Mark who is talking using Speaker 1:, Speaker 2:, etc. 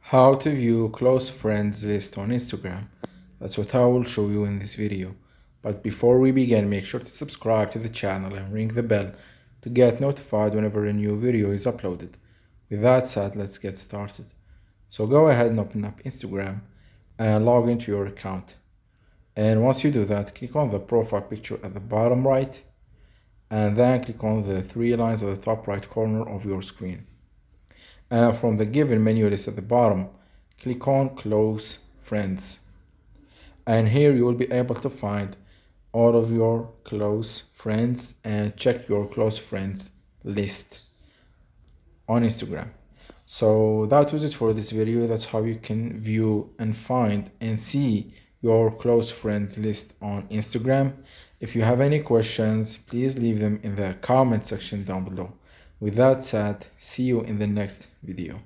Speaker 1: How to view close friends list on Instagram. That's what I will show you in this video. But before we begin, make sure to subscribe to the channel and ring the bell to get notified whenever a new video is uploaded. With that said, let's get started. So go ahead and open up Instagram and log into your account. And once you do that, click on the profile picture at the bottom right and then click on the three lines at the top right corner of your screen. And from the given menu list at the bottom, click on Close Friends. And here you will be able to find all of your close friends and check your close friends list on Instagram. So that was it for this video. That's how you can view and find and see your close friends list on Instagram. If you have any questions, please leave them in the comment section down below. With that said, see you in the next video.